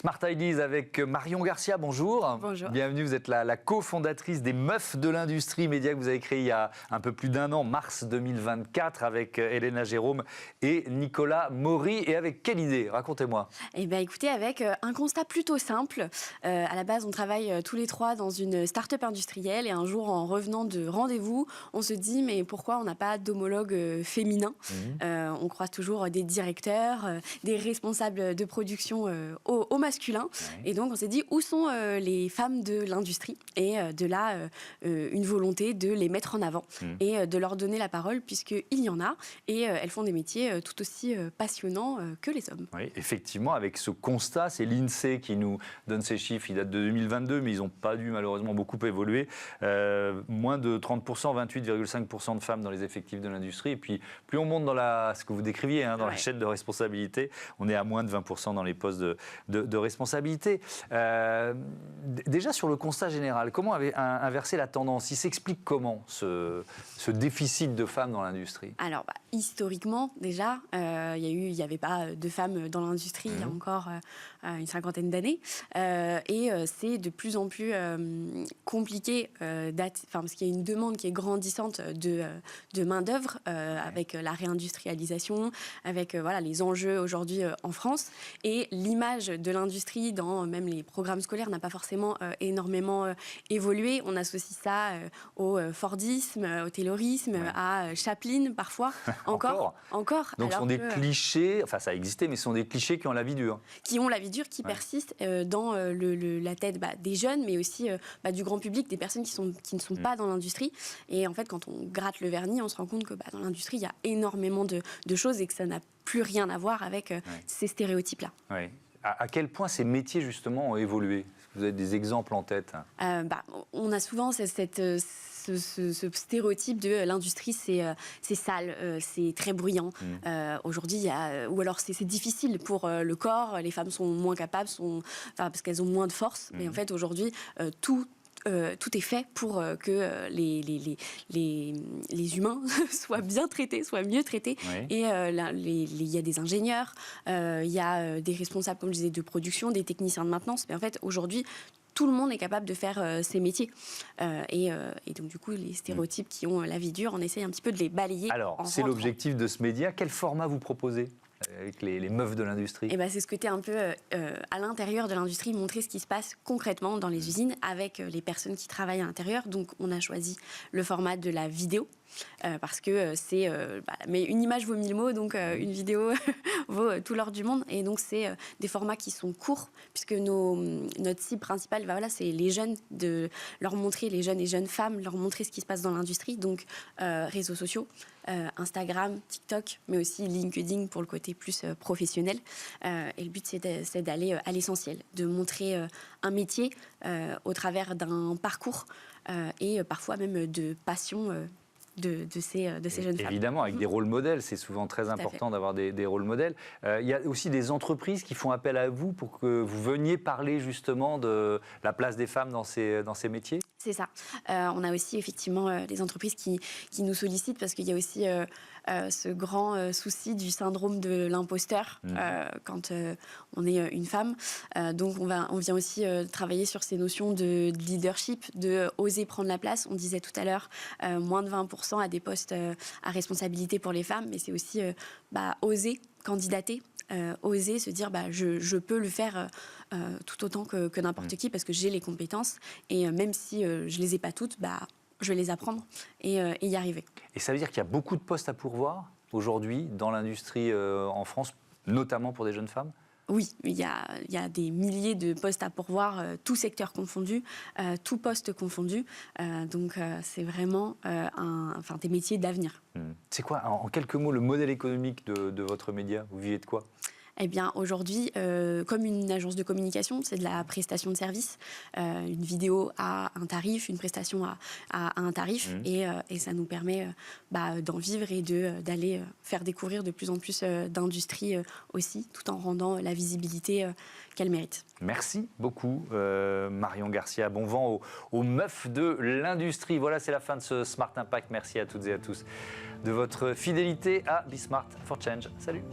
Smart Ideas avec Marion Garcia, bonjour. Bonjour. Bienvenue, vous êtes la cofondatrice des Meufs de l'Industrie, média que vous avez créé il y a un peu plus d'un an, mars 2024, avec Elena Jérôme et Nicolas Maury. Et avec quelle idée? Racontez-moi. Eh bien, écoutez, avec un constat plutôt simple. À la base, on travaille tous les trois dans une start-up industrielle et un jour, en revenant de rendez-vous, on se dit mais pourquoi on n'a pas d'homologue féminin? On croise toujours des directeurs, des responsables de production au masculin. Ouais. Et donc, on s'est dit où sont les femmes de l'industrie? Et de là, une volonté de les mettre en avant et de leur donner la parole, puisqu'il y en a. Et elles font des métiers tout aussi passionnants que les hommes. Oui, effectivement, avec ce constat, c'est l'INSEE qui nous donne ces chiffres. Ils datent de 2022, mais ils n'ont pas dû malheureusement beaucoup évoluer. Moins de 30%, 28,5% de femmes dans les effectifs de l'industrie. Et puis, plus on monte dans ce que vous décriviez, dans la chaîne de responsabilité, on est à moins de 20% dans les postes de responsabilité. Déjà, sur le constat général, comment inverser la tendance? Il s'explique comment, ce déficit de femmes dans l'industrie? Alors, historiquement, déjà, il n'y avait pas de femmes dans l'industrie il y a encore une cinquantaine d'années. Et c'est de plus en plus compliqué, parce qu'il y a une demande qui est grandissante de main-d'œuvre avec la réindustrialisation, avec les enjeux aujourd'hui en France. Et l'image de l'industrie dans même les programmes scolaires n'a pas forcément énormément évolué. On associe ça au Fordisme, au Taylorisme, à Chaplin parfois. Encore. Donc ce sont des clichés, enfin ça a existé, mais ce sont des clichés qui ont la vie dure. Qui ont la vie dure, qui persistent dans la tête des jeunes, mais aussi du grand public, des personnes qui ne sont pas dans l'industrie. Et en fait, quand on gratte le vernis, on se rend compte que dans l'industrie, il y a énormément de choses et que ça n'a plus rien à voir avec ces stéréotypes-là. Oui. À quel point ces métiers, justement, ont évolué? Vous avez des exemples en tête? On a souvent ce stéréotype de l'industrie, c'est sale, c'est très bruyant. Aujourd'hui, ou alors c'est difficile pour le corps, les femmes sont moins capables, parce qu'elles ont moins de force. Mais en fait, aujourd'hui, tout est fait pour que les humains soient bien traités, soient mieux traités. Oui. Et il y a des ingénieurs, il y a des responsables, comme je disais, de production, des techniciens de maintenance. Mais en fait, aujourd'hui, tout le monde est capable de faire ces métiers. Et donc, du coup, les stéréotypes qui ont la vie dure, on essaye un petit peu de les balayer. Alors, c'est l'objectif de ce média. Quel format vous proposez avec les meufs de l'industrie? C'est ce côté un peu à l'intérieur de l'industrie, montrer ce qui se passe concrètement dans les usines avec les personnes qui travaillent à l'intérieur. Donc, on a choisi le format de la vidéo. Parce que c'est... mais une image vaut 1000 mots, donc une vidéo vaut tout l'or du monde. Et donc, c'est des formats qui sont courts, puisque notre cible principale, c'est les jeunes, de leur montrer, les jeunes et jeunes femmes, leur montrer ce qui se passe dans l'industrie. Donc, réseaux sociaux, Instagram, TikTok, mais aussi LinkedIn pour le côté plus professionnel. Et le but, c'est d'aller à l'essentiel, de montrer un métier au travers d'un parcours et parfois même de passion de ces jeunes femmes. Évidemment, avec des rôles modèles, c'est souvent très important d'avoir des rôles modèles. Il y a aussi des entreprises qui font appel à vous pour que vous veniez parler justement de la place des femmes dans ces métiers? C'est ça. On a aussi effectivement des entreprises qui nous sollicitent parce qu'il y a aussi ce grand souci du syndrome de l'imposteur quand on est une femme. Donc on vient aussi travailler sur ces notions de leadership, de oser prendre la place. On disait tout à l'heure, moins de 20% à des postes à responsabilité pour les femmes, mais c'est aussi oser candidater. Oser se dire je peux le faire tout autant que n'importe qui parce que j'ai les compétences et même si je les ai pas toutes, je vais les apprendre et y arriver. Et ça veut dire qu'il y a beaucoup de postes à pourvoir aujourd'hui dans l'industrie en France, notamment pour des jeunes femmes? Oui, il y a des milliers de postes à pourvoir, tout secteur confondu, tout poste confondu. Donc, c'est vraiment des métiers d'avenir. C'est quoi, en quelques mots, le modèle économique de votre média? Vous vivez de quoi? Eh bien, aujourd'hui, comme une agence de communication, c'est de la prestation de service. Une vidéo a un tarif, une prestation a un tarif. Et ça nous permet d'en vivre et d'aller faire découvrir de plus en plus d'industries aussi, tout en rendant la visibilité qu'elle mérite. Merci beaucoup, Marion Garcia. Bon vent aux meufs de l'industrie. Voilà, c'est la fin de ce Smart Impact. Merci à toutes et à tous de votre fidélité à Be Smart for Change. Salut.